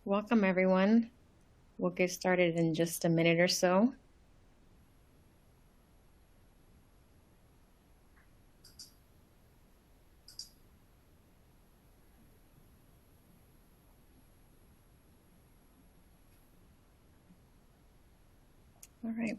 Welcome, everyone. We'll get started in just a minute or so. All right.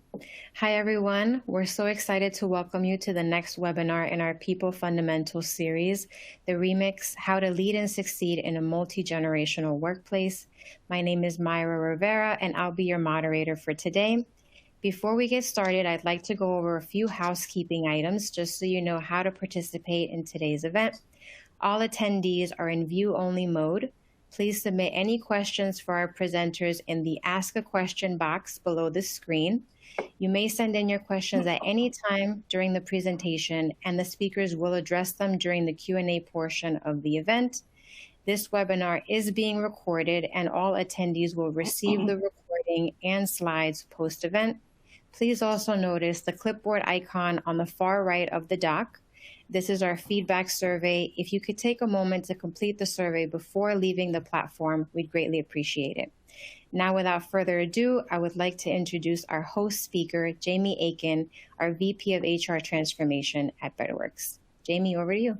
Hi, everyone. We're so excited to welcome you to the next webinar in our People Fundamentals series, the remix, How to Lead and Succeed in a Multi-Generational Workplace. My name is Myra Rivera, and I'll be your moderator for today. Before we get started, I'd like to go over a few housekeeping items just so you know how to participate in today's event. All attendees are in view-only mode. Please submit any questions for our presenters in the Ask a Question box below the screen. You may send in your questions at any time during the presentation, and the speakers will address them during the Q&A portion of the event. This webinar is being recorded, and all attendees will receive the recording and slides post-event. Please also notice the clipboard icon on the far right of the dock. This is our feedback survey. If you could take a moment to complete the survey before leaving the platform, we'd greatly appreciate it. Now, without further ado, I would like to introduce our host speaker, Jamie Aitken, our VP of HR Transformation at Betterworks. Jamie, over to you.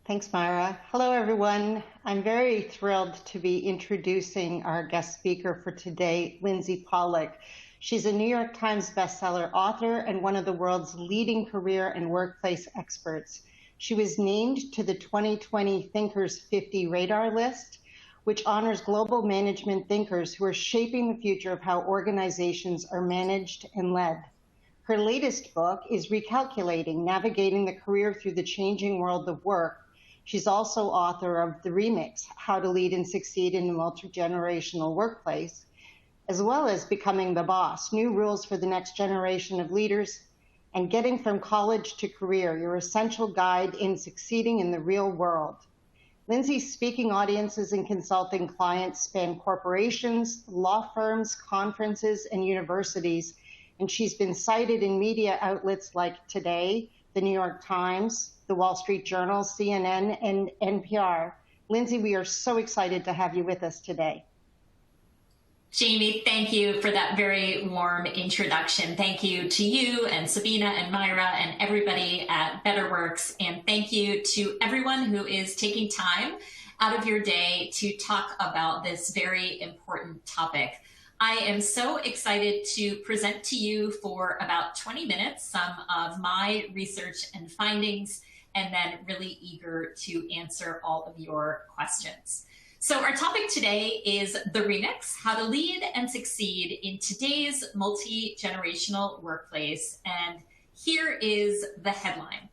Thanks, Myra. Hello, everyone. I'm very thrilled to be introducing our guest speaker for today, Lindsey Pollak. She's a New York Times bestseller author and one of the world's leading career and workplace experts. She was named to the 2020 Thinkers 50 Radar list, which honors global management thinkers who are shaping the future of how organizations are managed and led. Her latest book is Recalculating, Navigating the Career Through the Changing World of Work. She's also author of The Remix, How to Lead and Succeed in a Multi-Generational Workplace, as well as Becoming the Boss, New Rules for the Next Generation of Leaders, and Getting from College to Career, Your Essential Guide in Succeeding in the Real World. Lindsey's speaking audiences and consulting clients span corporations, law firms, conferences, and universities, and she's been cited in media outlets like Today, the New York Times, the Wall Street Journal, CNN, and NPR. Lindsey, we are so excited to have you with us today. Jamie, thank you for that very warm introduction. Thank you to you and Sabina and Myra and everybody at Betterworks. And thank you to everyone who is taking time out of your day to talk about this very important topic. I am so excited to present to you for about 20 minutes some of my research and findings, and then really eager to answer all of your questions. So our topic today is the remix, how to lead and succeed in today's multi-generational workplace. And here is the headline.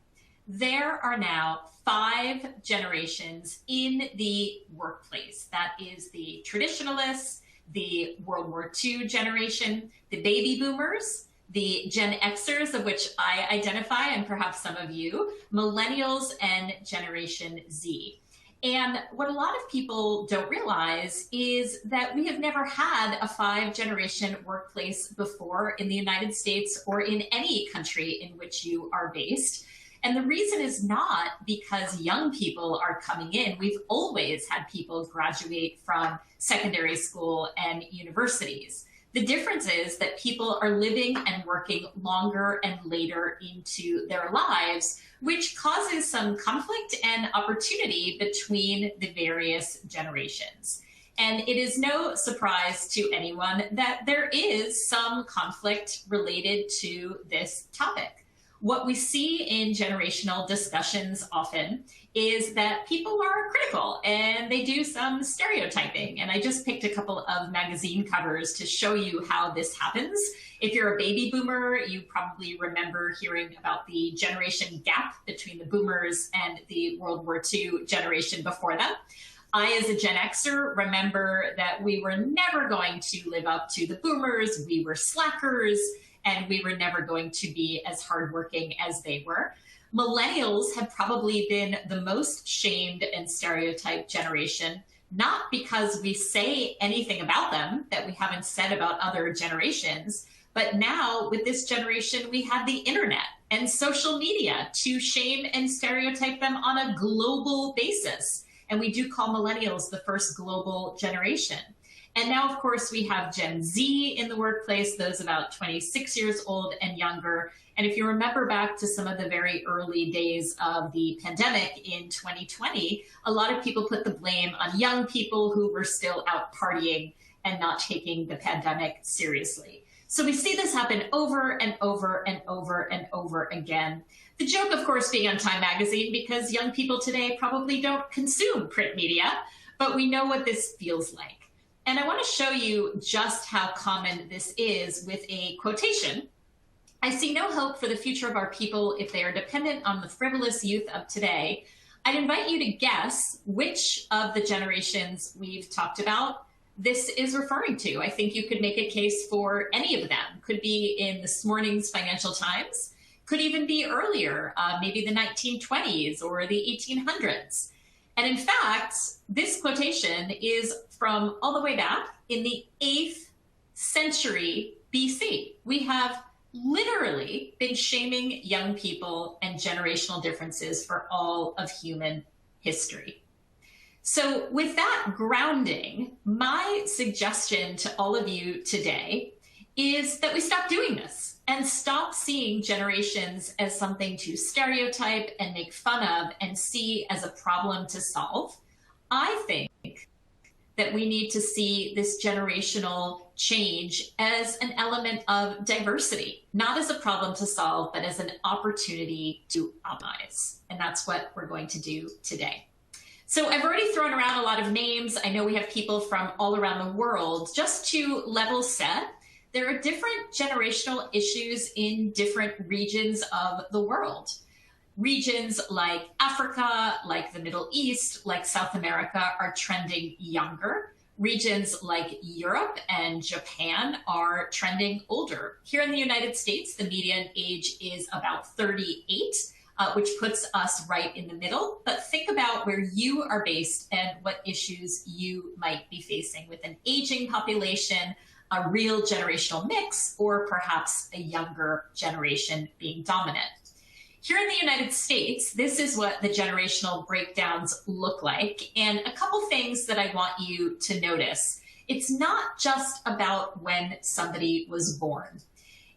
There are now 5 generations in the workplace. That is the traditionalists, the World War II generation, the baby boomers, the Gen Xers, of which I identify, and perhaps some of you, millennials, and Generation Z. And what a lot of people don't realize is that we have never had a 5-generation workplace before in the United States or in any country in which you are based. And the reason is not because young people are coming in. We've always had people graduate from secondary school and universities. The difference is that people are living and working longer and later into their lives, which causes some conflict and opportunity between the various generations. And it is no surprise to anyone that there is some conflict related to this topic. What we see in generational discussions often is that people are critical and they do some stereotyping. And I just picked a couple of magazine covers to show you how this happens. If you're a baby boomer, you probably remember hearing about the generation gap between the boomers and the World War II generation before them. I, as a Gen Xer, remember that we were never going to live up to the boomers. We were slackers, and we were never going to be as hardworking as they were. Millennials have probably been the most shamed and stereotyped generation, not because we say anything about them that we haven't said about other generations, but now with this generation, we have the internet and social media to shame and stereotype them on a global basis. And we do call millennials the first global generation. And now, of course, we have Gen Z in the workplace, those about 26 years old and younger. And if you remember back to some of the very early days of the pandemic in 2020, a lot of people put the blame on young people who were still out partying and not taking the pandemic seriously. So we see this happen over and over and over and over again. The joke, of course, being on Time Magazine, because young people today probably don't consume print media, but we know what this feels like. And I want to show you just how common this is with a quotation. I see no hope for the future of our people if they are dependent on the frivolous youth of today. I'd invite you to guess which of the generations we've talked about this is referring to. I think you could make a case for any of them. Could be in this morning's Financial Times, could even be earlier, maybe the 1920s or the 1800s. And in fact, this quotation is from all the way back in the 8th century BC. We have literally been shaming young people and generational differences for all of human history. So with that grounding, my suggestion to all of you today is that we stop doing this and stop seeing generations as something to stereotype and make fun of and see as a problem to solve. I think that we need to see this generational change as an element of diversity, not as a problem to solve, but as an opportunity to optimize. And that's what we're going to do today. So I've already thrown around a lot of names. I know we have people from all around the world. Just to level set, there are different generational issues in different regions of the world. Regions like Africa, like the Middle East, like South America are trending younger. Regions like Europe and Japan are trending older. Here in the United States, the median age is about 38, which puts us right in the middle. But think about where you are based and what issues you might be facing with an aging population, a real generational mix, or perhaps a younger generation being dominant. Here in the United States, this is what the generational breakdowns look like. And a couple things that I want you to notice. It's not just about when somebody was born.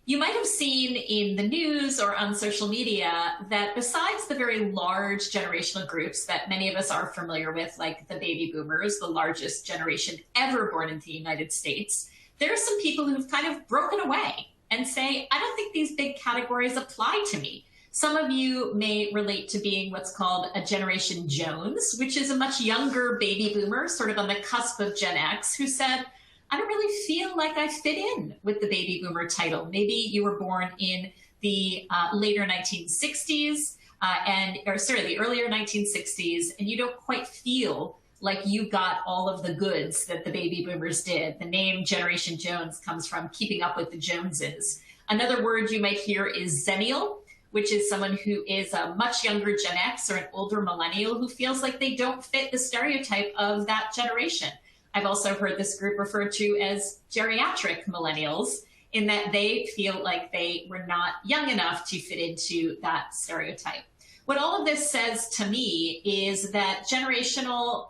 You might have seen in the news or on social media that besides the very large generational groups that many of us are familiar with, like the baby boomers, the largest generation ever born into the United States, there are some people who've kind of broken away and say, I don't think these big categories apply to me. Some of you may relate to being what's called a Generation Jones, which is a much younger baby boomer, sort of on the cusp of Gen X, who said, I don't really feel like I fit in with the baby boomer title. Maybe you were born in the later 1960s, the earlier 1960s, and you don't quite feel like you got all of the goods that the baby boomers did. The name Generation Jones comes from keeping up with the Joneses. Another word you might hear is Zennial, which is someone who is a much younger Gen X or an older millennial who feels like they don't fit the stereotype of that generation. I've also heard this group referred to as geriatric millennials, in that they feel like they were not young enough to fit into that stereotype. What all of this says to me is that generational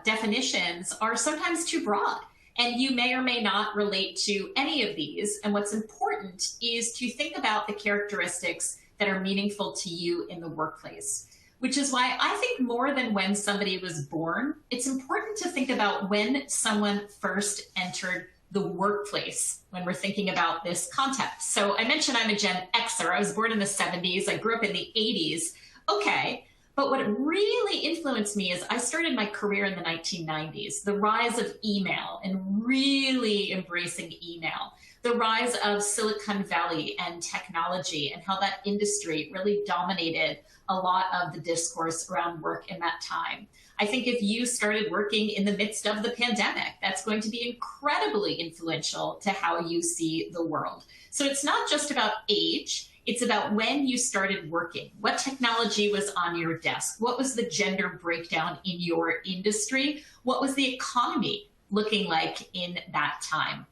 definitions are sometimes too broad, and you may or may not relate to any of these. And what's important is to think about the characteristics that are meaningful to you in the workplace, which is why I think more than when somebody was born, it's important to think about when someone first entered the workplace when we're thinking about this context. So I mentioned I'm a Gen Xer. I was born in the 70s. I grew up in the 80s. Okay. But what really influenced me is I started my career in the 1990s, the rise of email and really embracing email, the rise of Silicon Valley and technology and how that industry really dominated a lot of the discourse around work in that time. I think if you started working in the midst of the pandemic, that's going to be incredibly influential to how you see the world. So it's not just about age. It's about when you started working, what technology was on your desk, what was the gender breakdown in your industry, what was the economy looking like in that time.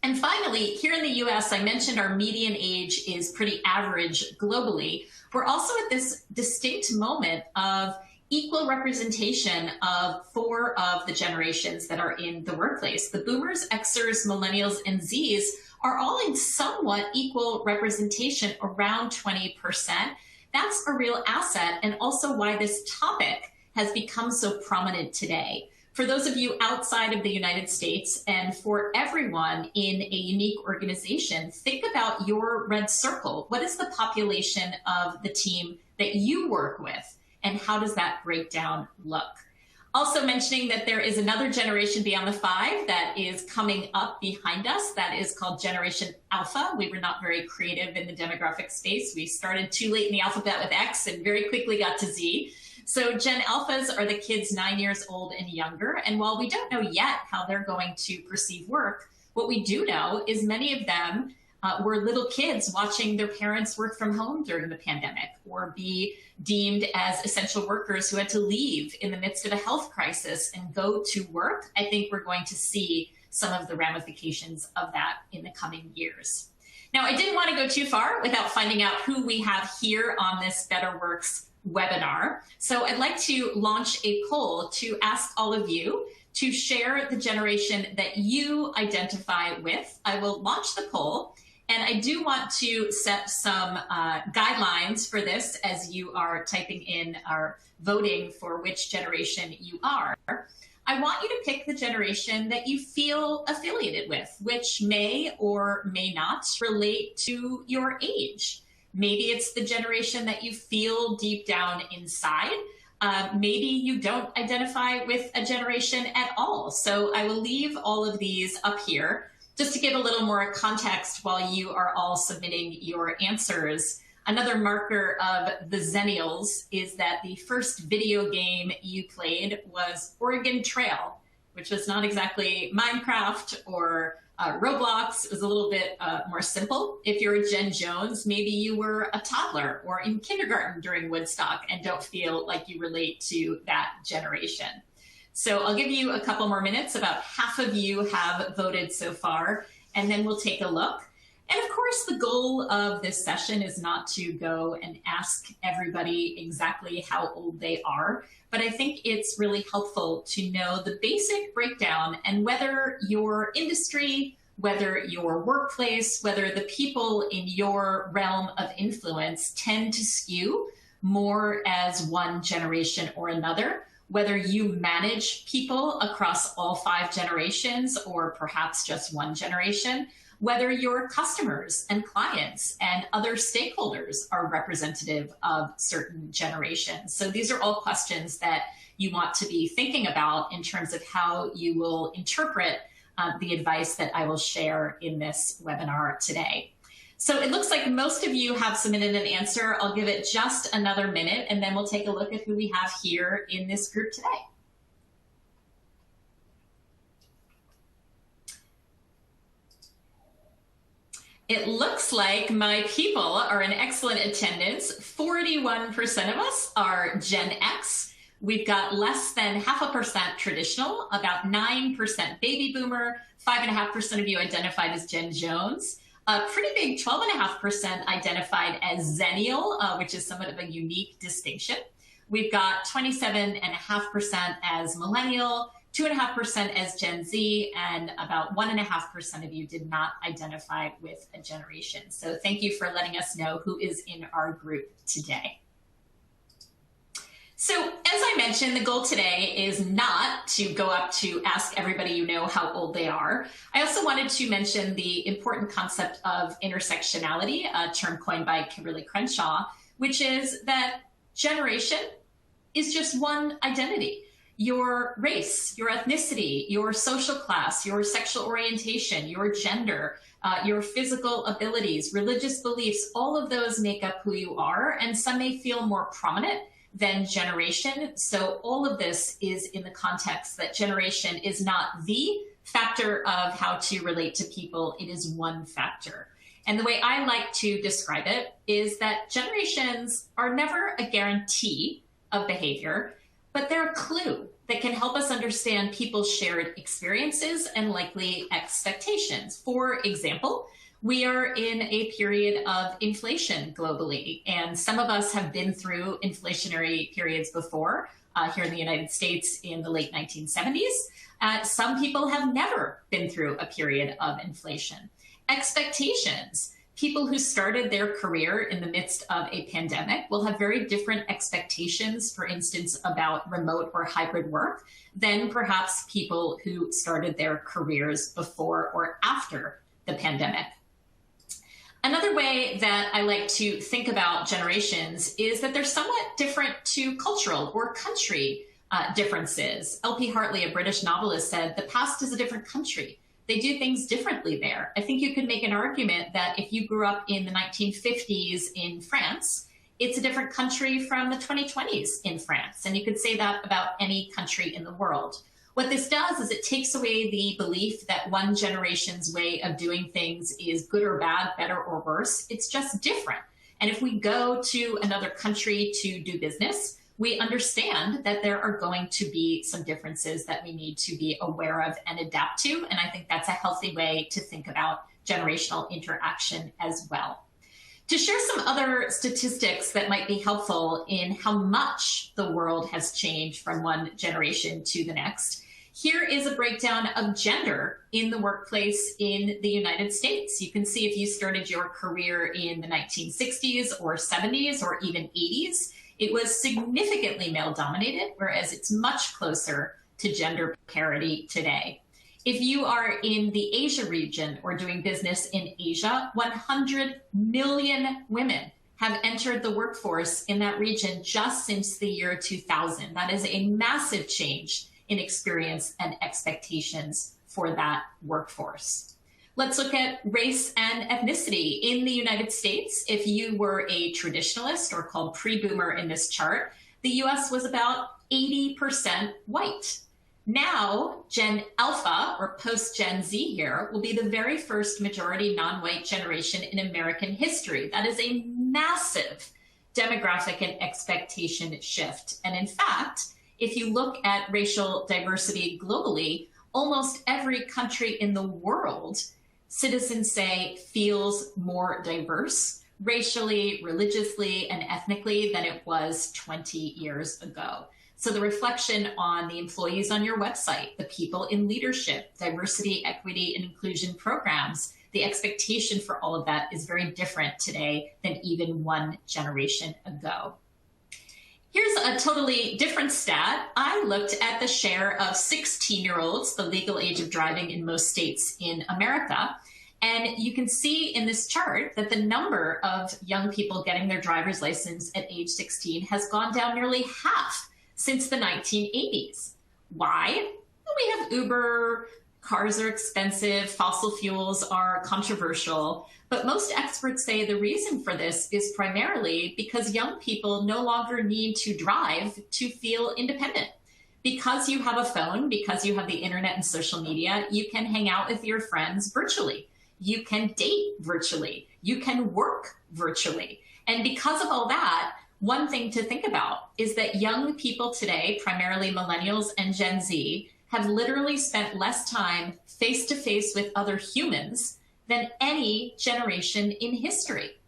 And finally, here in the US, I mentioned our median age is pretty average globally. We're also at this distinct moment of equal representation of 4 of the generations that are in the workplace. The boomers, Xers, millennials, and Zs are all in somewhat equal representation, around 20%. That's a real asset, and also why this topic has become so prominent today. For those of you outside of the United States, and for everyone in a unique organization, think about your red circle. What is the population of the team that you work with, and how does that breakdown look? Also mentioning that there is another generation beyond the 5 that is coming up behind us that is called Generation Alpha. We were not very creative in the demographic space. We started too late in the alphabet with X and very quickly got to Z. So Gen Alphas are the kids 9 years old and younger. And while we don't know yet how they're going to perceive work, what we do know is many of them were little kids watching their parents work from home during the pandemic, or be deemed as essential workers who had to leave in the midst of a health crisis and go to work. I think we're going to see some of the ramifications of that in the coming years. Now, I didn't want to go too far without finding out who we have here on this Betterworks webinar. So I'd like to launch a poll to ask all of you to share the generation that you identify with. I will launch the poll, and I do want to set some guidelines for this as you are typing in or voting for which generation you are. I want you to pick the generation that you feel affiliated with, which may or may not relate to your age. Maybe it's the generation that you feel deep down inside. Maybe you don't identify with a generation at all. So I will leave all of these up here just to give a little more context while you are all submitting your answers. Another marker of the Zennials is that the first video game you played was Oregon Trail, which was not exactly Minecraft or Roblox. It was a little bit more simple. If you're a Gen Jones, maybe you were a toddler or in kindergarten during Woodstock and don't feel like you relate to that generation. So I'll give you a couple more minutes. About half of you have voted so far, and then we'll take a look. And of course, the goal of this session is not to go and ask everybody exactly how old they are, but I think it's really helpful to know the basic breakdown, and whether your industry, whether your workplace, whether the people in your realm of influence tend to skew more as one generation or another, whether you manage people across all 5 generations or perhaps just one generation, whether your customers and clients and other stakeholders are representative of certain generations. So these are all questions that you want to be thinking about in terms of how you will interpret the advice that I will share in this webinar today. So it looks like most of you have submitted an answer. I'll give it just another minute, and then we'll take a look at who we have here in this group today. It looks like my people are in excellent attendance. 41% of us are Gen X. We've got less than 0.5% traditional, about 9% baby boomer, 5.5% of you identified as Gen Jones. A pretty big 12.5% identified as Zennial, which is somewhat of a unique distinction. We've got 27.5% as Millennial, 2.5% as Gen Z, and about 1.5% of you did not identify with a generation. So thank you for letting us know who is in our group today. So as I mentioned, the goal today is not to go up to ask everybody you know how old they are. I also wanted to mention the important concept of intersectionality, a term coined by Kimberly Crenshaw, which is that generation is just one identity. Your race, your ethnicity, your social class, your sexual orientation, your gender, your physical abilities, religious beliefs, all of those make up who you are, and some may feel more prominent than generation. So all of this is in the context that generation is not the factor of how to relate to people. It is one factor. And the way I like to describe it is that generations are never a guarantee of behavior, but they're a clue that can help us understand people's shared experiences and likely expectations. For example, We are in a period of inflation globally, and some of us have been through inflationary periods before here in the United States in the late 1970s. Some people have never been through a period of inflation. Expectations. People who started their career in the midst of a pandemic will have very different expectations, for instance, about remote or hybrid work than perhaps people who started their careers before or after the pandemic. Another way that I like to think about generations is that they're somewhat different to cultural or country differences. L.P. Hartley, a British novelist, said, "The past is a different country. They do things differently there." I think you could make an argument that if you grew up in the 1950s in France, it's a different country from the 2020s in France. And you could say that about any country in the world. What this does is it takes away the belief that one generation's way of doing things is good or bad, better or worse. It's just different. And if we go to another country to do business, we understand that there are going to be some differences that we need to be aware of and adapt to. And I think that's a healthy way to think about generational interaction as well. To share some other statistics that might be helpful in how much the world has changed from one generation to the next, here is a breakdown of gender in the workplace in the United States. You can see if you started your career in the 1960s or 70s or even 80s, it was significantly male-dominated, whereas it's much closer to gender parity today. If you are in the Asia region or doing business in Asia, 100 million women have entered the workforce in that region just since the year 2000. That is a massive change in experience and expectations for that workforce. Let's look at race and ethnicity. In the United States, if you were a traditionalist or called pre-boomer in this chart, the US was about 80% white. Now, Gen Alpha, or post-Gen Z here, will be the very first majority non-white generation in American history. That is a massive demographic and expectation shift. And in fact, if you look at racial diversity globally, almost every country in the world, citizens say, feels more diverse racially, religiously, and ethnically than it was 20 years ago. So the reflection on the employees on your website, the people in leadership, diversity, equity, and inclusion programs, the expectation for all of that is very different today than even one generation ago. Here's a totally different stat. I looked at the share of 16-year-olds, the legal age of driving in most states in America. And you can see in this chart that the number of young people getting their driver's license at age 16 has gone down nearly half since the 1980s. Why? Well, we have Uber, cars are expensive, fossil fuels are controversial, but most experts say the reason for this is primarily because young people no longer need to drive to feel independent. Because you have a phone, because you have the internet and social media, you can hang out with your friends virtually. You can date virtually. You can work virtually. And because of all that, one thing to think about is that young people today, primarily millennials and Gen Z, have literally spent less time face-to-face with other humans than any generation in history.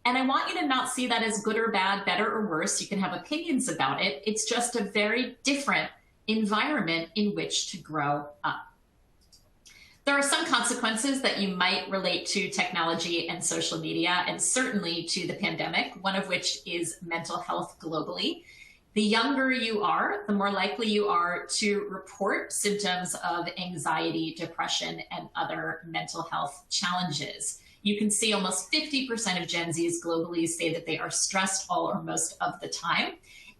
And I want you to not see that as good or bad, better or worse. You can have opinions about it. It's just a very different environment in which to grow up. There are some consequences that you might relate to technology and social media, and certainly to the pandemic, one of which is mental health globally. The younger you are, the more likely you are to report symptoms of anxiety, depression, and other mental health challenges. You can see almost 50% of Gen Zs globally say that they are stressed all or most of the time.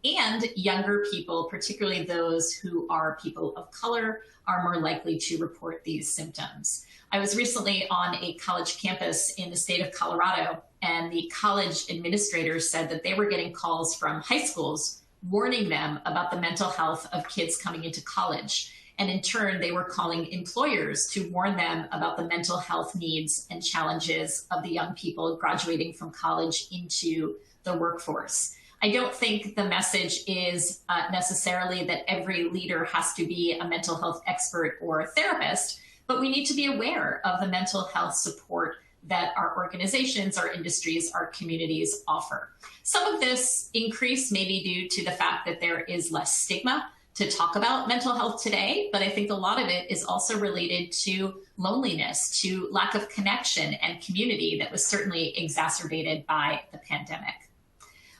And younger people, particularly those who are people of color, are more likely to report these symptoms. I was recently on a college campus in the state of Colorado, and the college administrators said that they were getting calls from high schools warning them about the mental health of kids coming into college. And in turn, they were calling employers to warn them about the mental health needs and challenges of the young people graduating from college into the workforce. I don't think the message is necessarily that every leader has to be a mental health expert or a therapist, but we need to be aware of the mental health support that our organizations, our industries, our communities offer. Some of this increase may be due to the fact that there is less stigma to talk about mental health today, but I think a lot of it is also related to loneliness, to lack of connection and community that was certainly exacerbated by the pandemic.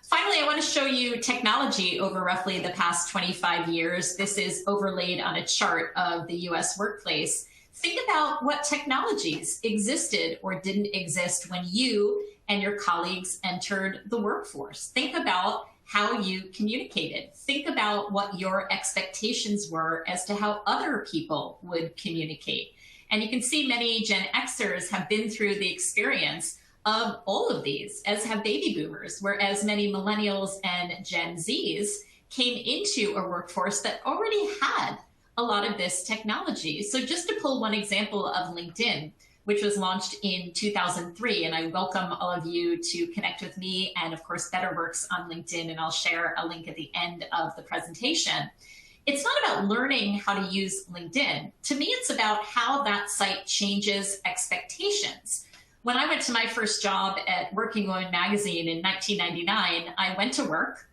Finally, I want to show you technology over roughly the past 25 years. This is overlaid on a chart of the US workplace. Think about what technologies existed or didn't exist when you and your colleagues entered the workforce. Think about how you communicated. Think about what your expectations were as to how other people would communicate. And you can see many Gen Xers have been through the experience of all of these, as have baby boomers, whereas many millennials and Gen Zs came into a workforce that already had a lot of this technology. So just to pull one example of LinkedIn, which was launched in 2003. And I welcome all of you to connect with me and of course, Betterworks on LinkedIn, and I'll share a link at the end of the presentation. It's not about learning how to use LinkedIn. To me, it's about how that site changes expectations. When I went to my first job at Working Woman magazine in 1999, I went to work,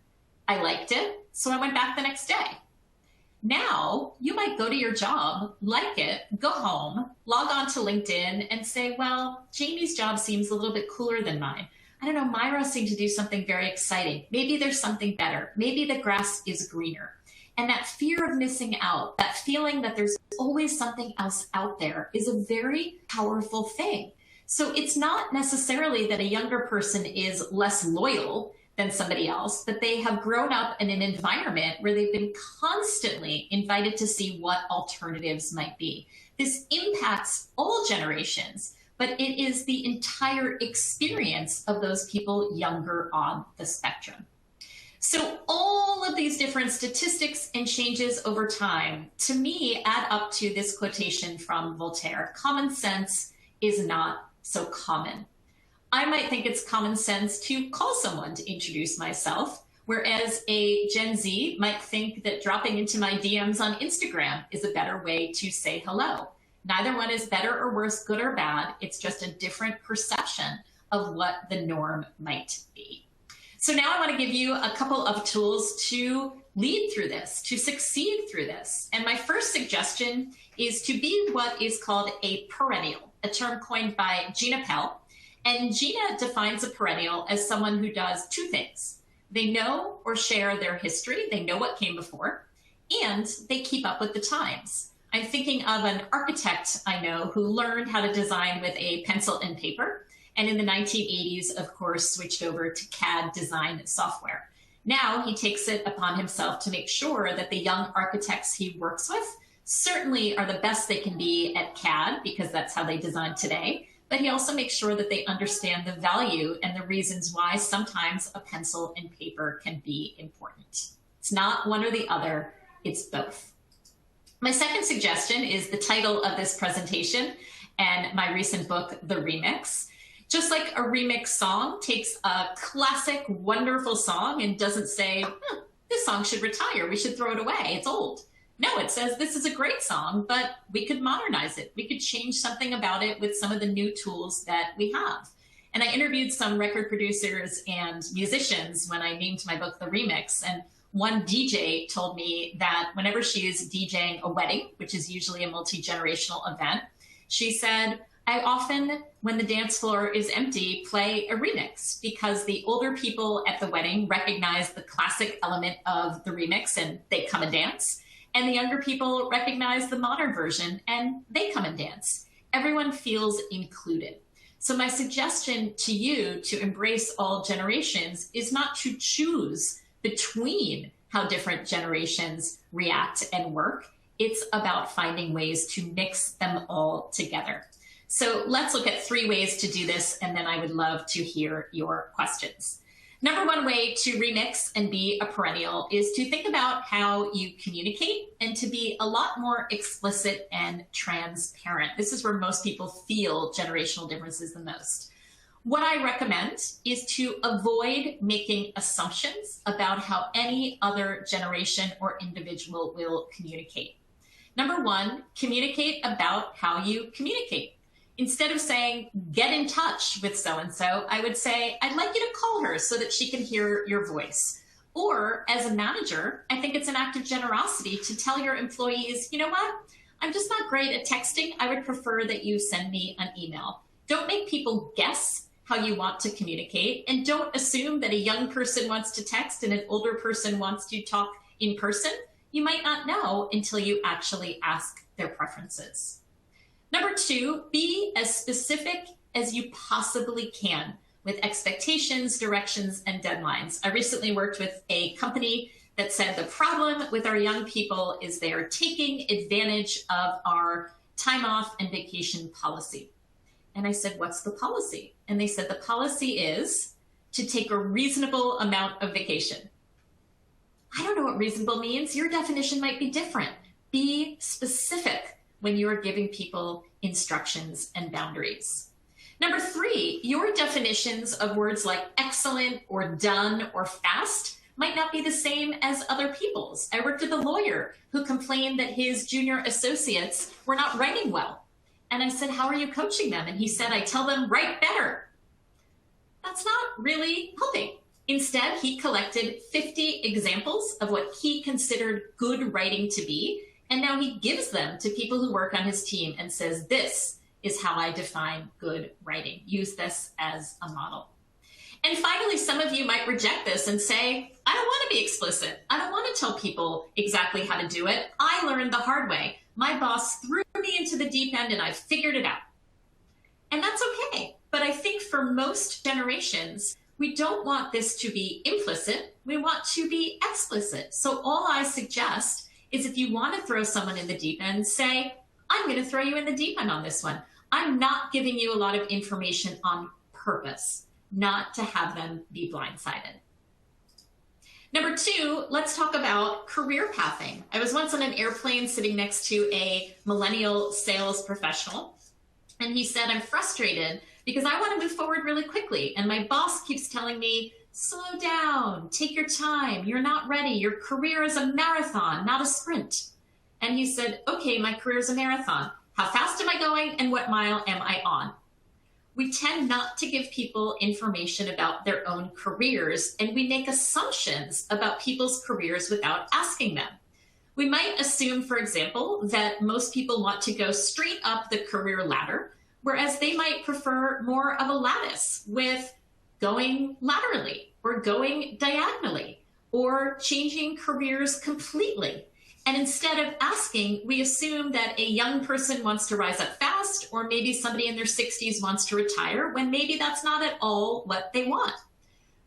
I liked it, so I went back the next day. Now, you might go to your job, like it, go home, log on to LinkedIn and say, well, Jamie's job seems a little bit cooler than mine. I don't know, Myra seemed to do something very exciting. Maybe there's something better. Maybe the grass is greener. And that fear of missing out, that feeling that there's always something else out there is a very powerful thing. So it's not necessarily that a younger person is less loyal than somebody else, but they have grown up in an environment where they've been constantly invited to see what alternatives might be. This impacts all generations, but it is the entire experience of those people younger on the spectrum. So all of these different statistics and changes over time, to me, add up to this quotation from Voltaire: common sense is not so common. I might think it's common sense to call someone to introduce myself, whereas a Gen Z might think that dropping into my DMs on Instagram is a better way to say hello. Neither one is better or worse, good or bad. It's just a different perception of what the norm might be. So now I want to give you a couple of tools to lead through this, to succeed through this. And my first suggestion is to be what is called a perennial, a term coined by Gina Pell. And Gina defines a perennial as someone who does two things. They know or share their history. They know what came before, and they keep up with the times. I'm thinking of an architect I know who learned how to design with a pencil and paper, and in the 1980s, of course, switched over to CAD design software. Now he takes it upon himself to make sure that the young architects he works with certainly are the best they can be at CAD, because that's how they design today. But he also makes sure that they understand the value and the reasons why sometimes a pencil and paper can be important. It's not one or the other, it's both. My second suggestion is the title of this presentation and my recent book, The Remix. Just like a remix song takes a classic, wonderful song and doesn't say, this song should retire, we should throw it away, it's old. No, it says this is a great song, but we could modernize it. We could change something about it with some of the new tools that we have. And I interviewed some record producers and musicians when I named my book The Remix. And one DJ told me that whenever she is DJing a wedding, which is usually a multi-generational event, she said, I often, when the dance floor is empty, play a remix, because the older people at the wedding recognize the classic element of the remix and they come and dance. And the younger people recognize the modern version and they come and dance. Everyone feels included. So my suggestion to you to embrace all generations is not to choose between how different generations react and work. It's about finding ways to mix them all together. So let's look at 3 ways to do this, and then I would love to hear your questions. Number one way to remix and be a perennial is to think about how you communicate and to be a lot more explicit and transparent. This is where most people feel generational differences the most. What I recommend is to avoid making assumptions about how any other generation or individual will communicate. Number one, communicate about how you communicate. Instead of saying, get in touch with so-and-so, I would say, I'd like you to call her so that she can hear your voice. Or as a manager, I think it's an act of generosity to tell your employees, you know what? I'm just not great at texting. I would prefer that you send me an email. Don't make people guess how you want to communicate, and don't assume that a young person wants to text and an older person wants to talk in person. You might not know until you actually ask their preferences. Number 2, be as specific as you possibly can with expectations, directions, and deadlines. I recently worked with a company that said the problem with our young people is they are taking advantage of our time off and vacation policy. And I said, what's the policy? And they said the policy is to take a reasonable amount of vacation. I don't know what reasonable means. Your definition might be different. Be specific when you are giving people instructions and boundaries. Number 3, your definitions of words like excellent or done or fast might not be the same as other people's. I worked with a lawyer who complained that his junior associates were not writing well. And I said, how are you coaching them? And he said, I tell them, write better. That's not really helping. Instead, he collected 50 examples of what he considered good writing to be. And now he gives them to people who work on his team and says, this is how I define good writing. Use this as a model. And finally, some of you might reject this and say, I don't want to be explicit. I don't want to tell people exactly how to do it. I learned the hard way. My boss threw me into the deep end and I figured it out. And that's okay. But I think for most generations, we don't want this to be implicit. We want to be explicit. So all I suggest is if you want to throw someone in the deep end, say, I'm going to throw you in the deep end on this one. I'm not giving you a lot of information on purpose, not to have them be blindsided. Number 2, let's talk about career pathing. I was once on an airplane sitting next to a millennial sales professional, and he said, I'm frustrated because I want to move forward really quickly. And my boss keeps telling me, slow down, take your time. You're not ready. Your career is a marathon, not a sprint. And he said, okay, my career is a marathon. How fast am I going and what mile am I on? We tend not to give people information about their own careers, and we make assumptions about people's careers without asking them. We might assume, for example, that most people want to go straight up the career ladder, whereas they might prefer more of a lattice with going laterally or going diagonally or changing careers completely. And instead of asking, we assume that a young person wants to rise up fast, or maybe somebody in their 60s wants to retire, when maybe that's not at all what they want.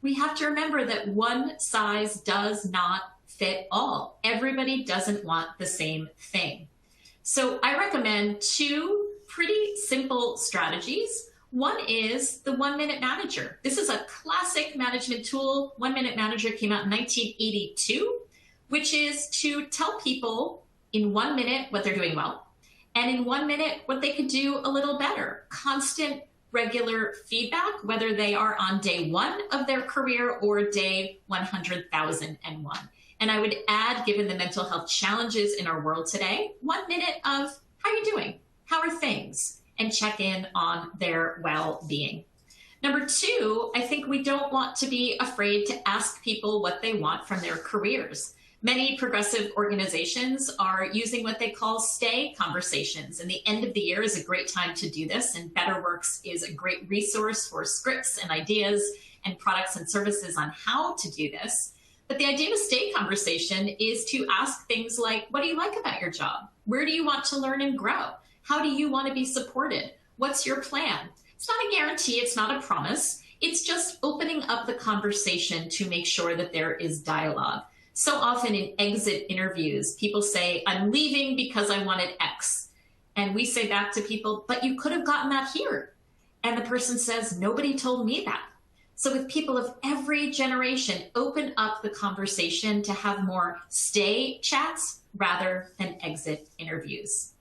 We have to remember that one size does not fit all. Everybody doesn't want the same thing. So I recommend 2 pretty simple strategies. One is the 1-minute manager. This is a classic management tool. 1-minute manager came out in 1982. Which is to tell people in 1 minute what they're doing well, and in 1 minute what they could do a little better. Constant, regular feedback, whether they are on day 1 of their career or day 100,001. And I would add, given the mental health challenges in our world today, 1 minute of how are you doing? How are things? And check in on their well-being. Number 2, I think we don't want to be afraid to ask people what they want from their careers. Many progressive organizations are using what they call stay conversations, and the end of the year is a great time to do this, and Betterworks is a great resource for scripts and ideas and products and services on how to do this. But the idea of a stay conversation is to ask things like, what do you like about your job? Where do you want to learn and grow? How do you want to be supported? What's your plan? It's not a guarantee, it's not a promise. It's just opening up the conversation to make sure that there is dialogue. So often in exit interviews, people say, I'm leaving because I wanted X. And we say back to people, but you could have gotten that here. And the person says, nobody told me that. So with people of every generation, open up the conversation to have more stay chats rather than exit interviews.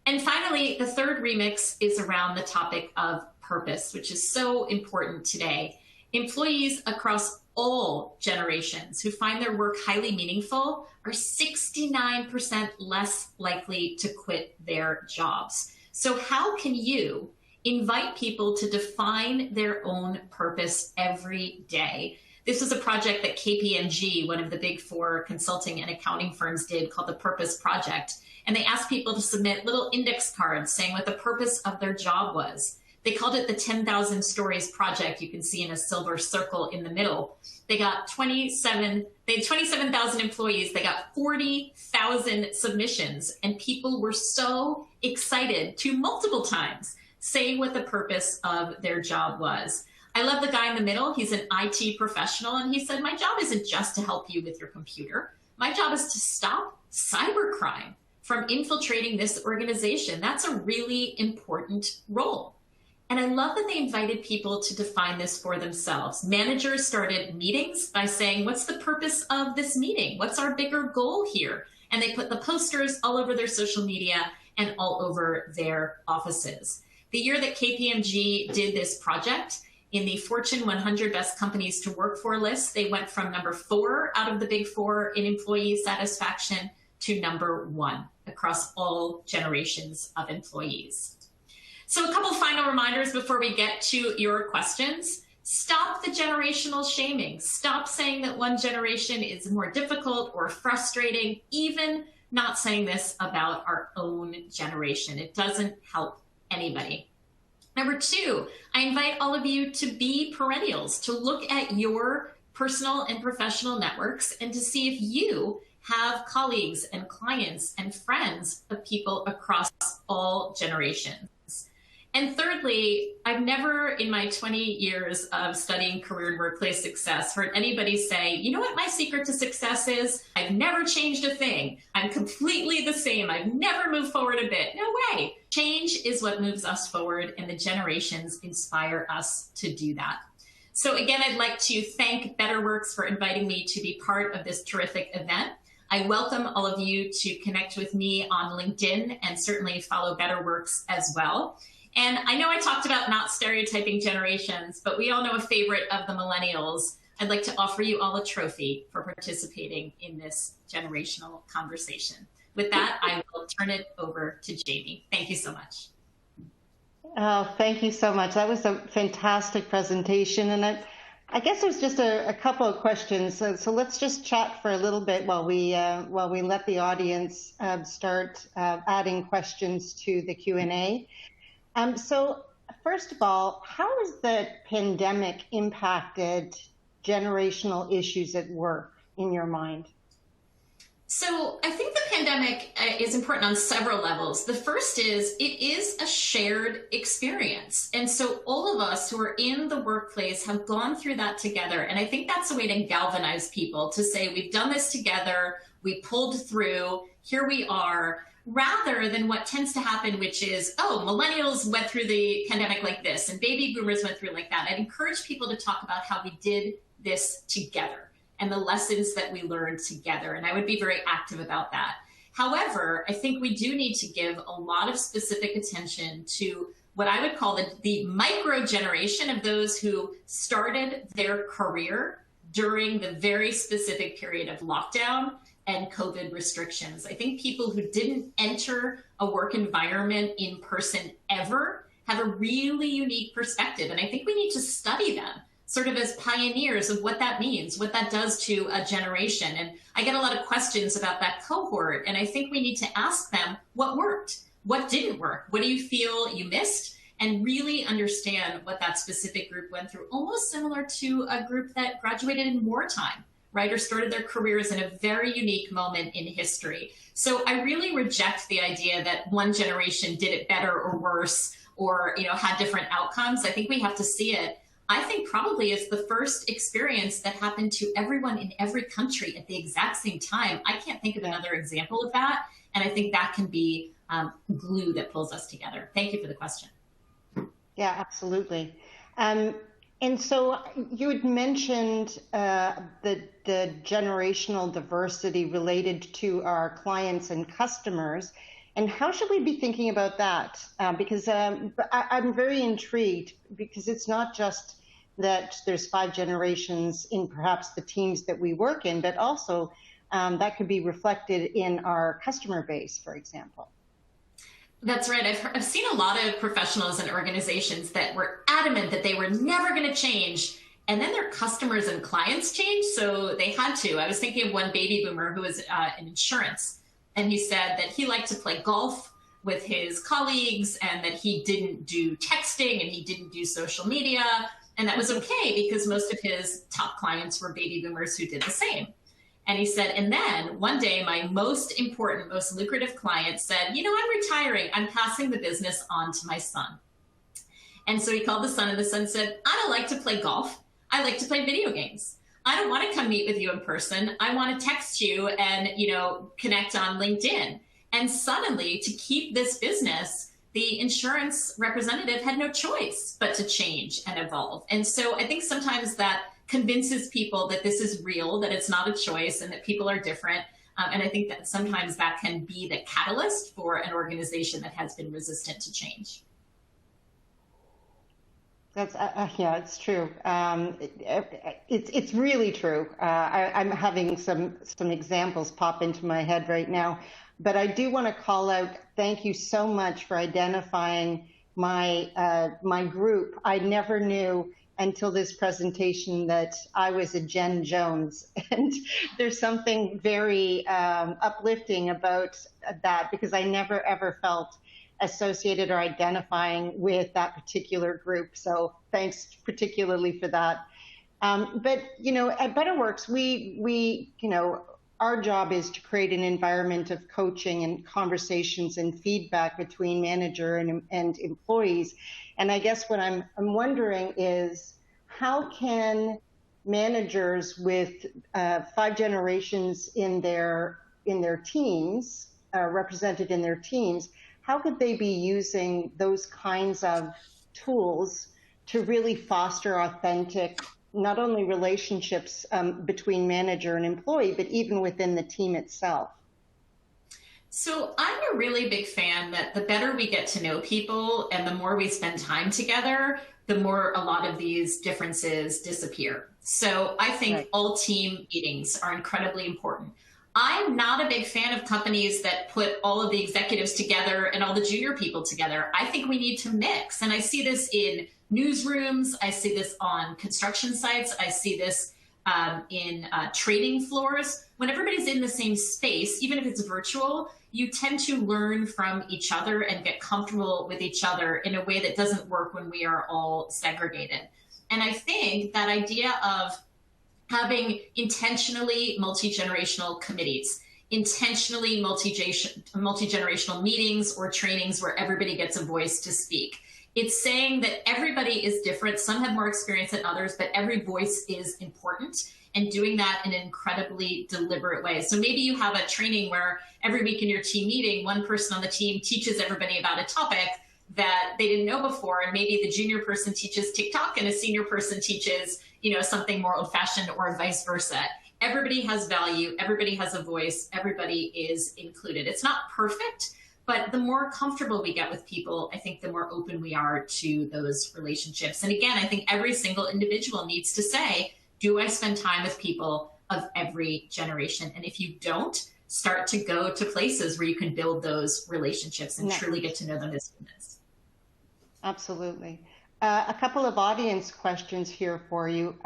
And finally, the third remix is around the topic of purpose, which is so important today. Employees across all generations who find their work highly meaningful are 69% less likely to quit their jobs. So how can you invite people to define their own purpose every day. This was a project that KPMG, one of the big four consulting and accounting firms, did called the Purpose Project. And they asked people to submit little index cards saying what the purpose of their job was. They called it the 10,000 Stories Project. You can see in a silver circle in the middle. They had 27,000 employees. They got 40,000 submissions, and people were so excited to multiple times say what the purpose of their job was. I love the guy in the middle. He's an IT professional, and he said, my job isn't just to help you with your computer. My job is to stop cybercrime from infiltrating this organization. That's a really important role. And I love that they invited people to define this for themselves. Managers started meetings by saying, what's the purpose of this meeting? What's our bigger goal here? And they put the posters all over their social media and all over their offices. The year that KPMG did this project, in the Fortune 100 Best Companies to Work For list, they went from number 4 out of the big 4 in employee satisfaction to number 1 across all generations of employees. So a couple final reminders before we get to your questions. Stop the generational shaming. Stop saying that one generation is more difficult or frustrating, even not saying this about our own generation. It doesn't help anybody. Number 2, I invite all of you to be perennials, to look at your personal and professional networks and to see if you have colleagues and clients and friends of people across all generations. And thirdly, I've never in my 20 years of studying career and workplace success heard anybody say, you know what my secret to success is? I've never changed a thing. I'm completely the same. I've never moved forward a bit. No way. Change is what moves us forward, and the generations inspire us to do that. So again, I'd like to thank Betterworks for inviting me to be part of this terrific event. I welcome all of you to connect with me on LinkedIn and certainly follow Betterworks as well. And I know I talked about not stereotyping generations, but we all know a favorite of the millennials. I'd like to offer you all a trophy for participating in this generational conversation. With that, I will turn it over to Jamie. Thank you so much. Oh, thank you so much. That was a fantastic presentation. And I guess there's just a couple of questions. So let's just chat for a little bit while we let the audience start adding questions to the Q&A. So first of all, how has the pandemic impacted generational issues at work in your mind? So I think the pandemic is important on several levels. The first is it is a shared experience. And so all of us who are in the workplace have gone through that together. And I think that's a way to galvanize people to say, we've done this together, we pulled through, here we are, rather than what tends to happen, which is, oh, millennials went through the pandemic like this and baby boomers went through like that. I'd encourage people to talk about how we did this together and the lessons that we learned together. And I would be very active about that. However, I think we do need to give a lot of specific attention to what I would call the micro generation of those who started their career during the very specific period of lockdown and COVID restrictions. I think people who didn't enter a work environment in person ever have a really unique perspective. And I think we need to study them sort of as pioneers of what that means, what that does to a generation. And I get a lot of questions about that cohort. And I think we need to ask them what worked, what didn't work, what do you feel you missed? And really understand what that specific group went through, almost similar to a group that graduated in wartime, right, or started their careers in a very unique moment in history. So I really reject the idea that one generation did it better or worse or, had different outcomes. I think we have to see it. I think probably it's the first experience that happened to everyone in every country at the exact same time. I can't think of another example of that. And I think that can be glue that pulls us together. Thank you for the question. Yeah, absolutely. And so you had mentioned the generational diversity related to our clients and customers. And how should we be thinking about that? Because I'm very intrigued, because it's not just that there's 5 generations in perhaps the teams that we work in, but also that could be reflected in our customer base, for example. That's right. I've seen a lot of professionals and organizations that were adamant that they were never going to change. And then their customers and clients changed, so they had to. I was thinking of one baby boomer who was in insurance, and he said that he liked to play golf with his colleagues and that he didn't do texting and he didn't do social media. And that was okay because most of his top clients were baby boomers who did the same. And he said, and then one day, my most important, most lucrative client said, you know, I'm retiring. I'm passing the business on to my son. And so he called the son, and the son said, I don't like to play golf. I like to play video games. I don't want to come meet with you in person. I want to text you and, you know, connect on LinkedIn. And suddenly, to keep this business, the insurance representative had no choice but to change and evolve. And so I think sometimes that convinces people that this is real, that it's not a choice, and that people are different. And I think that sometimes that can be the catalyst for an organization that has been resistant to change. That's yeah, it's true. It's really true. I'm having some examples pop into my head right now, but I do want to call out. Thank you so much for identifying my group. I never knew until this presentation that I was a Jen Jones, and there's something very uplifting about that, because I never ever felt associated or identifying with that particular group. So thanks particularly for that. But, you know, at Betterworks, we you know, our job is to create an environment of coaching and conversations and feedback between manager and employees. And I guess what I'm wondering is, how can managers with 5 generations in their teams, represented in their teams, how could they be using those kinds of tools to really foster authentic, not only relationships between manager and employee, but even within the team itself? So I'm a really big fan that the better we get to know people and the more we spend time together, the more a lot of these differences disappear. So I think all team meetings are incredibly important. I'm not a big fan of companies that put all of the executives together and all the junior people together. I think we need to mix. And I see this in newsrooms. I see this on construction sites. I see this in trading floors. When everybody's in the same space, even if it's virtual, you tend to learn from each other and get comfortable with each other in a way that doesn't work when we are all segregated. And I think that idea of having intentionally multi-generational committees, intentionally multi-generational meetings or trainings where everybody gets a voice to speak. It's saying that everybody is different. Some have more experience than others, but every voice is important, and doing that in an incredibly deliberate way. So maybe you have a training where every week in your team meeting, one person on the team teaches everybody about a topic that they didn't know before, and maybe the junior person teaches TikTok and a senior person teaches, you know, something more old-fashioned, or vice versa. Everybody has value, everybody has a voice, everybody is included. It's not perfect, but the more comfortable we get with people, I think the more open we are to those relationships. And again, I think every single individual needs to say, do I spend time with people of every generation? And if you don't, start to go to places where you can build those relationships and truly get to know them as humans. Absolutely. A couple of audience questions here for you.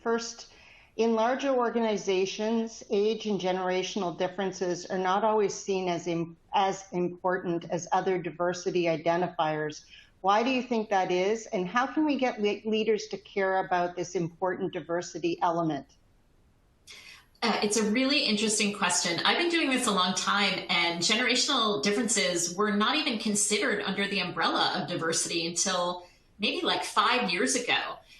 First, in larger organizations, age and generational differences are not always seen as important as other diversity identifiers. Why do you think that is? And how can we get leaders to care about this important diversity element? It's a really interesting question. I've been doing this a long time, and generational differences were not even considered under the umbrella of diversity until maybe like 5 years ago.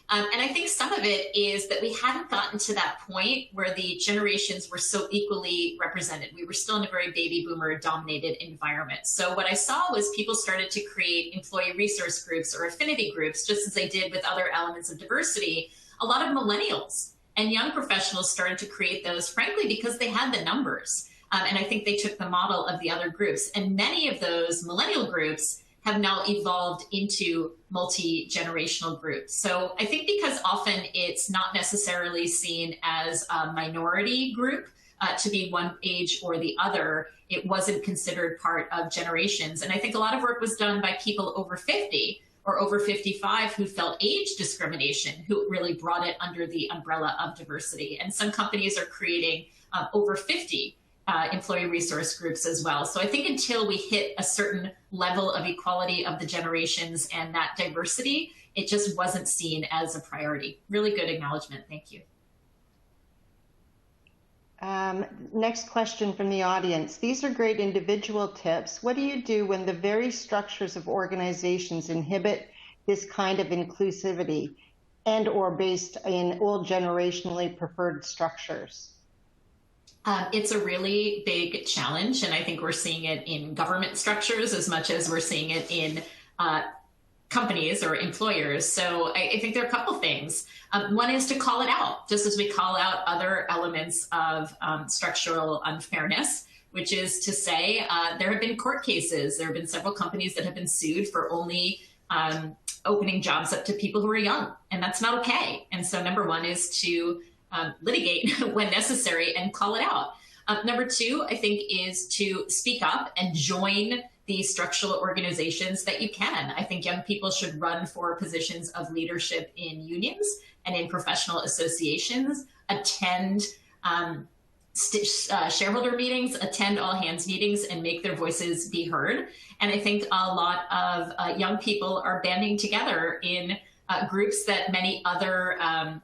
And I think some of it is that we hadn't gotten to that point where the generations were so equally represented. We were still in a very baby boomer dominated environment. So what I saw was people started to create employee resource groups or affinity groups, just as they did with other elements of diversity. A lot of millennials and young professionals started to create those, frankly, because they had the numbers. And I think they took the model of the other groups. And many of those millennial groups have now evolved into multi-generational groups. So I think because often it's not necessarily seen as a minority group, to be one age or the other. It wasn't considered part of generations. And I think a lot of work was done by people over 50 or over 55 who felt age discrimination, who really brought it under the umbrella of diversity. And some companies are creating over 50 employee resource groups as well. So I think until we hit a certain level of equality of the generations and that diversity, it just wasn't seen as a priority. Really good acknowledgement. Thank you. Next question from the audience. These are great individual tips. What do you do when the very structures of organizations inhibit this kind of inclusivity and or based in old generationally preferred structures? It's a really big challenge, and I think we're seeing it in government structures as much as we're seeing it in companies or employers. So I think there are a couple things. One is to call it out, just as we call out other elements of structural unfairness, which is to say there have been court cases. There have been several companies that have been sued for only opening jobs up to people who are young, and that's not okay. And so number one is to litigate when necessary and call it out. Number two, I think, is to speak up and join the structural organizations that you can. I think young people should run for positions of leadership in unions and in professional associations, attend shareholder meetings, attend all hands meetings, and make their voices be heard. And I think a lot of young people are banding together in groups that many other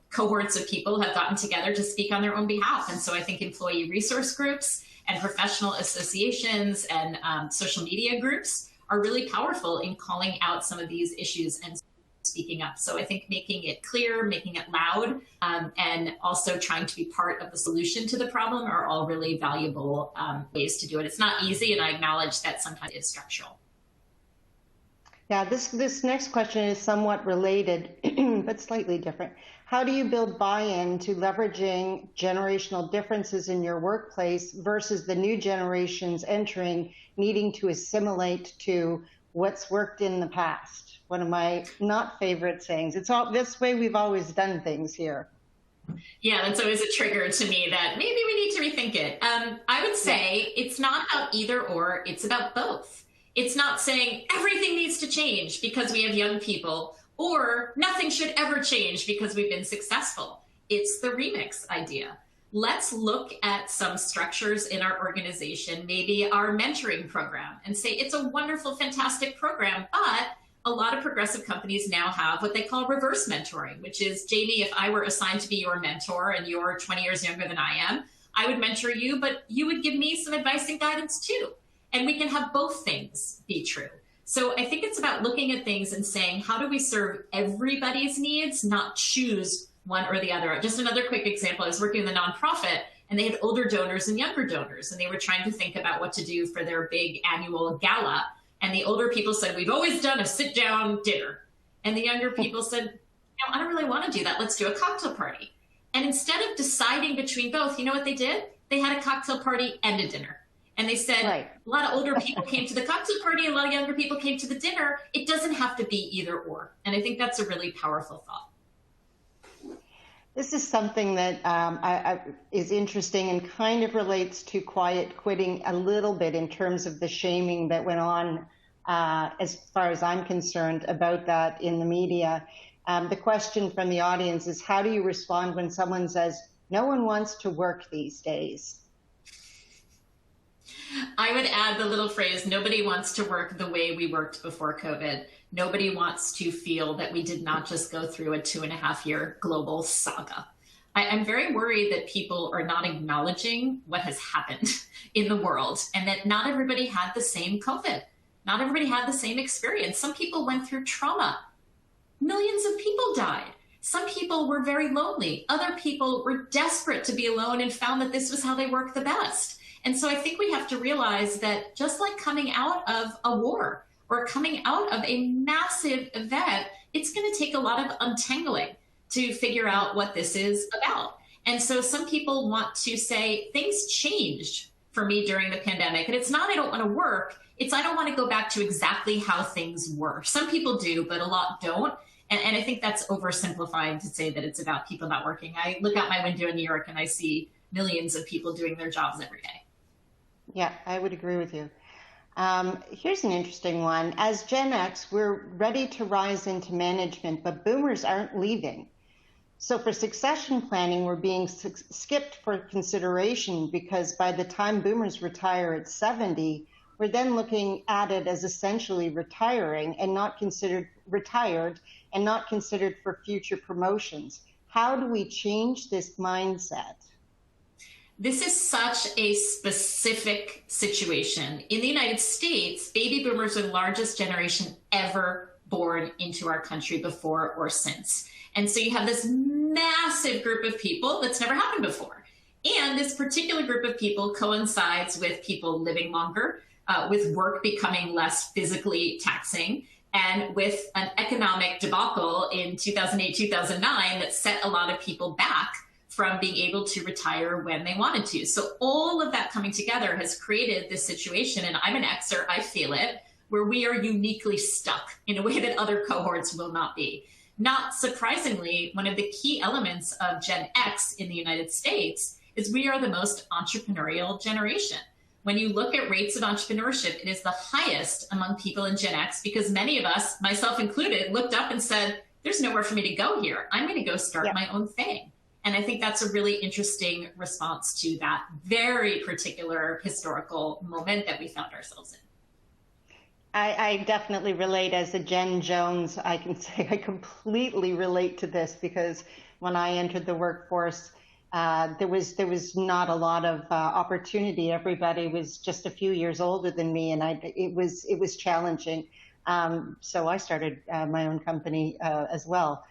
cohorts of people have gotten together to speak on their own behalf. And so I think employee resource groups and professional associations and social media groups are really powerful in calling out some of these issues and speaking up. So I think making it clear, making it loud, and also trying to be part of the solution to the problem are all really valuable ways to do it. It's not easy, and I acknowledge that sometimes it's structural. Yeah, this next question is somewhat related, but slightly different. How do you build buy-in to leveraging generational differences in your workplace versus the new generations entering, needing to assimilate to what's worked in the past? One of my not favorite sayings. It's all this way we've always done things here. Yeah, that's always a trigger to me that maybe we need to rethink it. I would say it's not about either or, it's about both. It's not saying everything needs to change because we have young people, or nothing should ever change because we've been successful. It's the remix idea. Let's look at some structures in our organization, maybe our mentoring program, and say it's a wonderful, fantastic program, but a lot of progressive companies now have what they call reverse mentoring, which is, Jamie, if I were assigned to be your mentor and you're 20 years younger than I am, I would mentor you, but you would give me some advice and guidance too. And we can have both things be true. So I think it's about looking at things and saying, how do we serve everybody's needs, not choose one or the other? Just another quick example, I was working with a nonprofit and they had older donors and younger donors, and they were trying to think about what to do for their big annual gala. And the older people said, we've always done a sit-down dinner. And the younger people said, no, I don't really want to do that. Let's do a cocktail party. And instead of deciding between both, you know what they did? They had a cocktail party and a dinner. And they said, right, a lot of older people came to the cocktail party, a lot of younger people came to the dinner. It doesn't have to be either or. And I think that's a really powerful thought. This is something that is interesting and kind of relates to quiet quitting a little bit in terms of the shaming that went on, as far as I'm concerned, about that in the media. The question from the audience is, how do you respond when someone says, no one wants to work these days? I would add the little phrase, nobody wants to work the way we worked before COVID. Nobody wants to feel that we did not just go through a 2.5-year global saga. I'm very worried that people are not acknowledging what has happened in the world and that not everybody had the same COVID. Not everybody had the same experience. Some people went through trauma. Millions of people died. Some people were very lonely. Other people were desperate to be alone and found that this was how they worked the best. And so I think we have to realize that just like coming out of a war or coming out of a massive event, it's going to take a lot of untangling to figure out what this is about. And so some people want to say things changed for me during the pandemic. And it's not I don't want to work, it's I don't want to go back to exactly how things were. Some people do, but a lot don't. And I think that's oversimplifying to say that it's about people not working. I look out my window in New York and I see millions of people doing their jobs every day. Yeah, I would agree with you. Here's an interesting one. As Gen X, we're ready to rise into management, but boomers aren't leaving. So for succession planning, we're being skipped for consideration because by the time boomers retire at 70, we're then looking at it as essentially retiring and not considered retired and not considered for future promotions. How do we change this mindset? This is such a specific situation. In the United States, baby boomers are the largest generation ever born into our country before or since. And so you have this massive group of people that's never happened before. And this particular group of people coincides with people living longer, with work becoming less physically taxing, and with an economic debacle in 2008, 2009 that set a lot of people back from being able to retire when they wanted to. So all of that coming together has created this situation, and I'm an Xer, I feel it, where we are uniquely stuck in a way that other cohorts will not be. Not surprisingly, one of the key elements of Gen X in the United States is we are the most entrepreneurial generation. When you look at rates of entrepreneurship, it is the highest among people in Gen X because many of us, myself included, looked up and said, there's nowhere for me to go here. I'm going to go start my own thing. And I think that's a really interesting response to that very particular historical moment that we found ourselves in. I definitely relate as a Jen Jones. I can say I completely relate to this because when I entered the workforce, there was not a lot of opportunity. Everybody was just a few years older than me, and it was challenging. So I started my own company as well.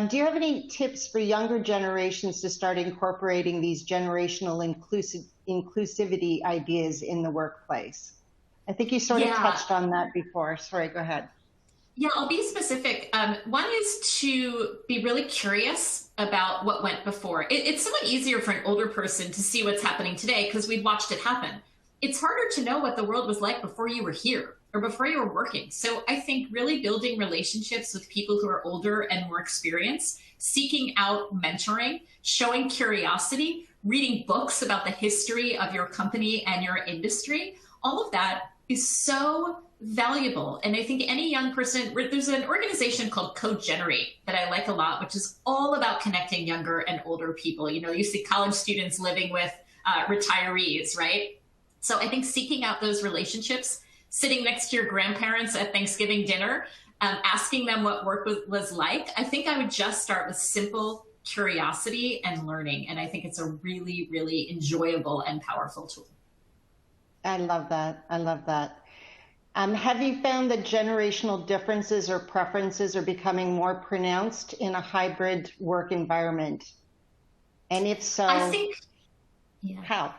Do you have any tips for younger generations to start incorporating these generational inclusivity ideas in the workplace? I think you sort of touched on that before. Sorry, go ahead. Yeah, I'll be specific. One is to be really curious about what went before. It's somewhat easier for an older person to see what's happening today because we've watched it happen. It's harder to know what the world was like before you were here or before you were working. So I think really building relationships with people who are older and more experienced, seeking out mentoring, showing curiosity, reading books about the history of your company and your industry, all of that is so valuable. And I think any young person, there's an organization called Co-Generate that I like a lot, which is all about connecting younger and older people. You know, you see college students living with retirees, right? So I think seeking out those relationships, sitting next to your grandparents at Thanksgiving dinner, asking them what work was like, I think I would just start with simple curiosity and learning. And I think it's a really, really enjoyable and powerful tool. I love that. I love that. Have you found that generational differences or preferences are becoming more pronounced in a hybrid work environment? And if so, I think, how?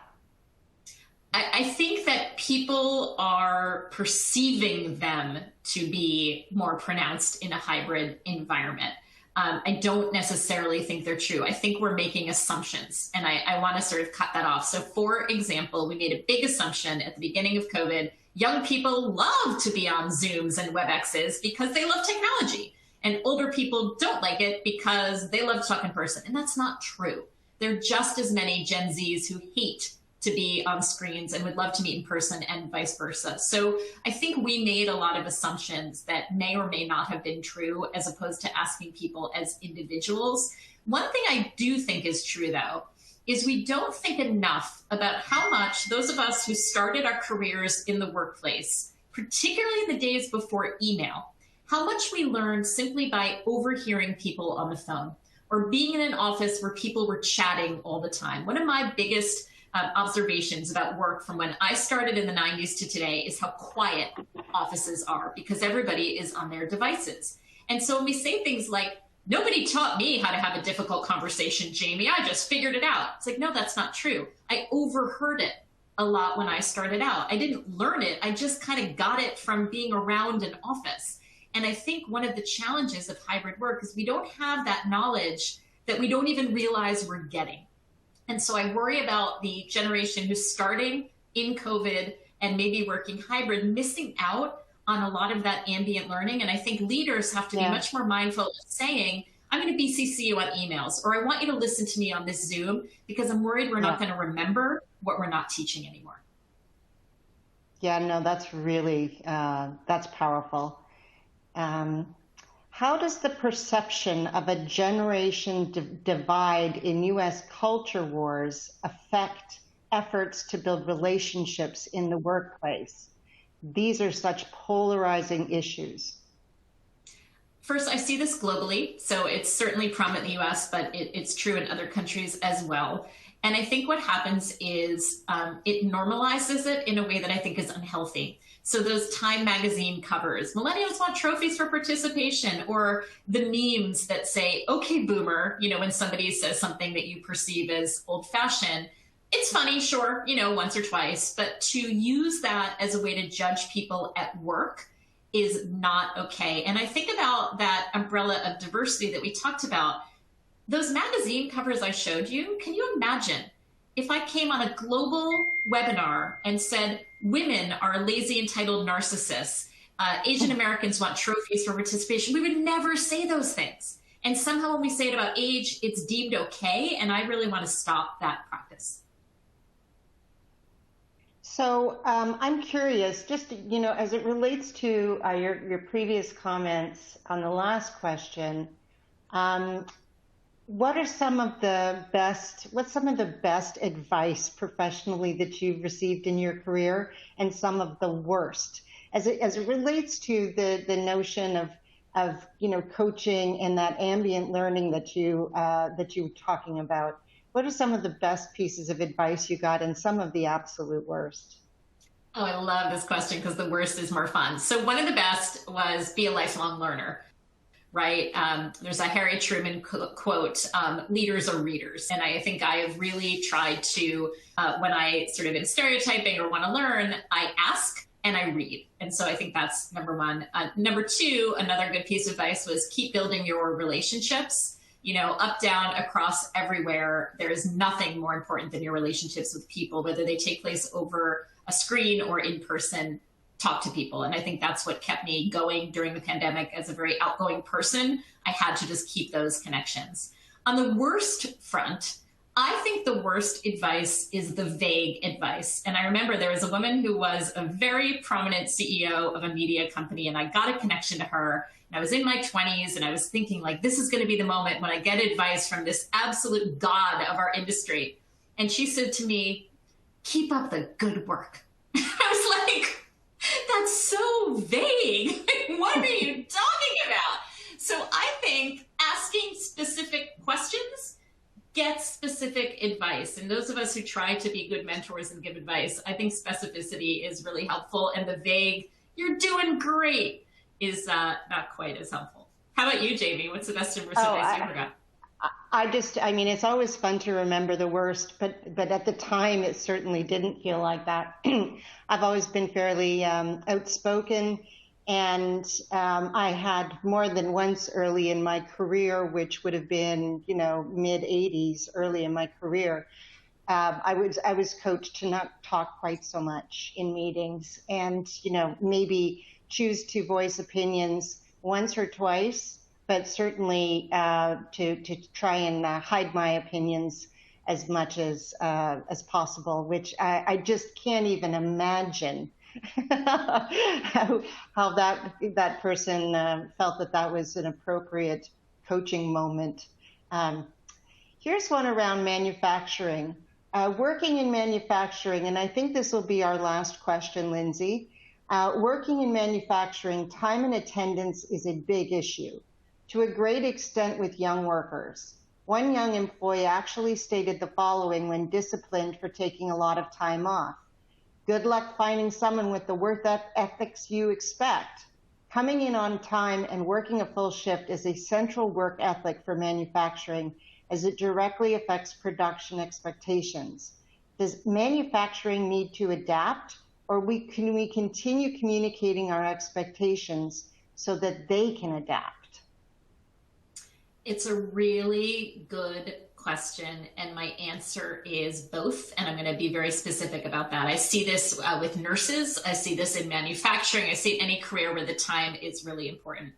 I think that people are perceiving them to be more pronounced in a hybrid environment. I don't necessarily think they're true. I think we're making assumptions, and I want to sort of cut that off. So for example, we made a big assumption at the beginning of COVID. Young people love to be on Zooms and WebExes because they love technology, and older people don't like it because they love to talk in person. And that's not true. There are just as many Gen Zs who hate to be on screens and would love to meet in person and vice versa. So I think we made a lot of assumptions that may or may not have been true as opposed to asking people as individuals. One thing I do think is true though, is we don't think enough about how much those of us who started our careers in the workplace, particularly the days before email, how much we learned simply by overhearing people on the phone or being in an office where people were chatting all the time. One of my biggest observations about work from when I started in the 90s to today is how quiet offices are because everybody is on their devices. And so when we say things like, nobody taught me how to have a difficult conversation, Jamie, I just figured it out. It's like, no, that's not true. I overheard it a lot when I started out. I didn't learn it. I just kind of got it from being around an office. And I think one of the challenges of hybrid work is we don't have that knowledge that we don't even realize we're getting. And so I worry about the generation who's starting in COVID and maybe working hybrid, missing out on a lot of that ambient learning. And I think leaders have to be much more mindful of saying, I'm going to BCC you on emails, or I want you to listen to me on this Zoom because I'm worried we're not going to remember what we're not teaching anymore. Yeah, no, that's really, that's powerful. How does the perception of a generation divide in U.S. culture wars affect efforts to build relationships in the workplace? These are such polarizing issues. First, I see this globally, so it's certainly prominent in the US, but it's true in other countries as well. And I think what happens is it normalizes it in a way that I think is unhealthy. So those Time magazine covers, millennials want trophies for participation, or the memes that say, okay, boomer, you know, when somebody says something that you perceive as old fashioned, it's funny, sure, you know, once or twice, but to use that as a way to judge people at work is not okay. And I think about that umbrella of diversity that we talked about. Those magazine covers I showed you, can you imagine if I came on a global webinar and said, women are lazy, entitled narcissists, Asian Americans want trophies for participation? We would never say those things. And somehow when we say it about age, it's deemed okay. And I really want to stop that practice. So I'm curious, just, you know, as it relates to your previous comments on the last question, what's some of the best advice professionally that you've received in your career, and some of the worst, as it relates to the notion of you know, coaching and that ambient learning that you were talking about? What are some of the best pieces of advice you got, and some of the absolute worst? Oh, I love this question because the worst is more fun. So one of the best was be a lifelong learner, right? There's a Harry Truman quote, leaders are readers. And I think I have really tried to, when I sort of am stereotyping or want to learn, I ask and I read. And so I think that's number one. Number two, another good piece of advice was keep building your relationships. You know, up, down, across, everywhere. There is nothing more important than your relationships with people, whether they take place over a screen or in person. Talk to people. And I think that's what kept me going during the pandemic. As a very outgoing person, I had to just keep those connections. On the worst front, I think the worst advice is the vague advice. And I remember there was a woman who was a very prominent CEO of a media company, and I got a connection to her. I was in my 20s and I was thinking, like, this is going to be the moment when I get advice from this absolute god of our industry. And she said to me, keep up the good work. I was like, that's so vague. What are you talking about? So I think asking specific questions gets specific advice. And those of us who try to be good mentors and give advice, I think specificity is really helpful. And the vague, you're doing great, is not quite as helpful. How about you, Jamie? What's the best and worst advice you ever got? I mean, it's always fun to remember the worst, but at the time, it certainly didn't feel like that. I've always been fairly outspoken, and I had more than once early in my career, which would have been, you know, mid 80s, early in my career. I was coached to not talk quite so much in meetings, and, you know, maybe choose to voice opinions once or twice, but certainly to try and hide my opinions as much as possible, which I just can't even imagine how that person felt that was an appropriate coaching moment. Here's one around manufacturing. Working in manufacturing, and I think this will be our last question, Lindsey. Working in manufacturing, time and attendance is a big issue, to a great extent with young workers. One young employee actually stated the following when disciplined for taking a lot of time off: good luck finding someone with the work ethics you expect. Coming in on time and working a full shift is a central work ethic for manufacturing, as it directly affects production expectations. Does manufacturing need to adapt, or can we continue communicating our expectations so that they can adapt? It's a really good question, and my answer is both, and I'm going to be very specific about that. I see this with nurses. I see this in manufacturing. I see it in any career where the time is really important.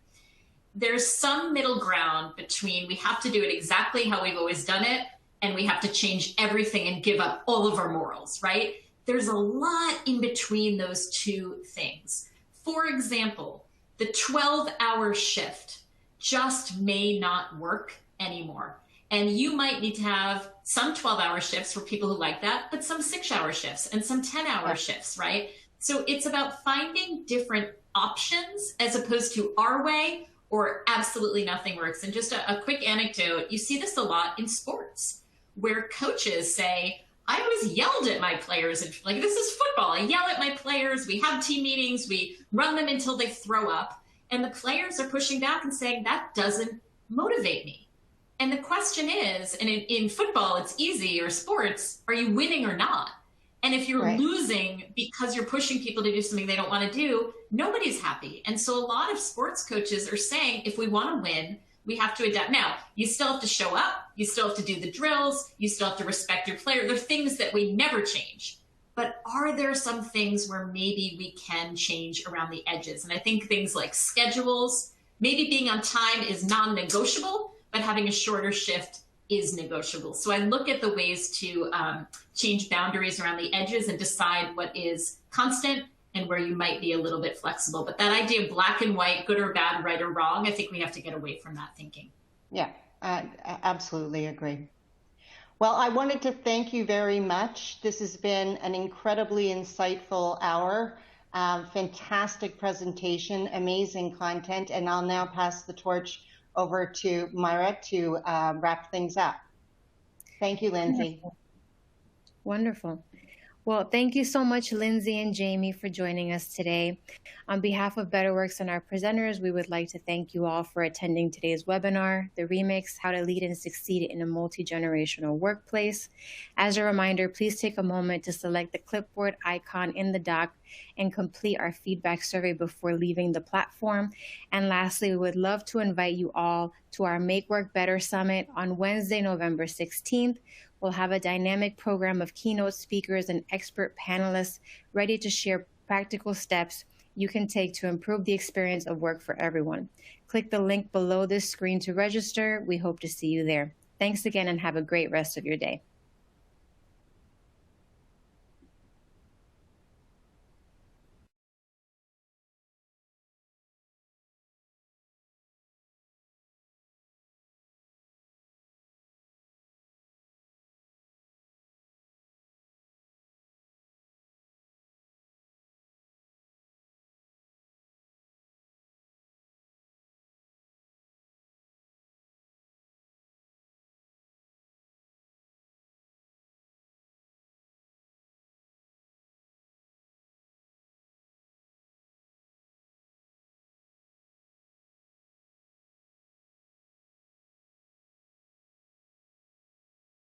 there's some middle ground between we have to do it exactly how we've always done it and we have to change everything and give up all of our morals, right? There's a lot in between those two things. For example, the 12-hour shift just may not work anymore. And you might need to have some 12-hour shifts for people who like that, but some 6-hour shifts and some 10-hour shifts, right? So it's about finding different options as opposed to our way or absolutely nothing works. And just a quick anecdote, you see this a lot in sports where coaches say, I always yelled at my players, and like, this is football. I yell at my players. We have team meetings. We run them until they throw up. And the players are pushing back and saying, that doesn't motivate me. And the question is, and in football, it's easy, or sports, are you winning or not? And if you're losing because you're pushing people to do something they don't want to do, nobody's happy. And so a lot of sports coaches are saying, if we want to win, we have to adapt. Now, you still have to show up. You still have to do the drills. You still have to respect your player. There are things that we never change. But are there some things where maybe we can change around the edges? And I think things like schedules, maybe being on time is non-negotiable, but having a shorter shift is negotiable. So I look at the ways to change boundaries around the edges and decide what is constant and where you might be a little bit flexible. But that idea of black and white, good or bad, right or wrong, I think we have to get away from that thinking. Yeah, I absolutely agree. Well, I wanted to thank you very much. This has been an incredibly insightful hour. Fantastic presentation, amazing content. And I'll now pass the torch over to Myra to wrap things up. Thank you, Lindsey. Wonderful. Well, thank you so much, Lindsey and Jamie, for joining us today. On behalf of Betterworks and our presenters, we would like to thank you all for attending today's webinar, The Remix, How to Lead and Succeed in a Multi-Generational Workplace. As a reminder, please take a moment to select the clipboard icon in the dock and complete our feedback survey before leaving the platform. And lastly, we would love to invite you all to our Make Work Better Summit on Wednesday, November 16th. We'll have a dynamic program of keynote speakers and expert panelists ready to share practical steps you can take to improve the experience of work for everyone. Click the link below this screen to register. We hope to see you there. Thanks again and have a great rest of your day.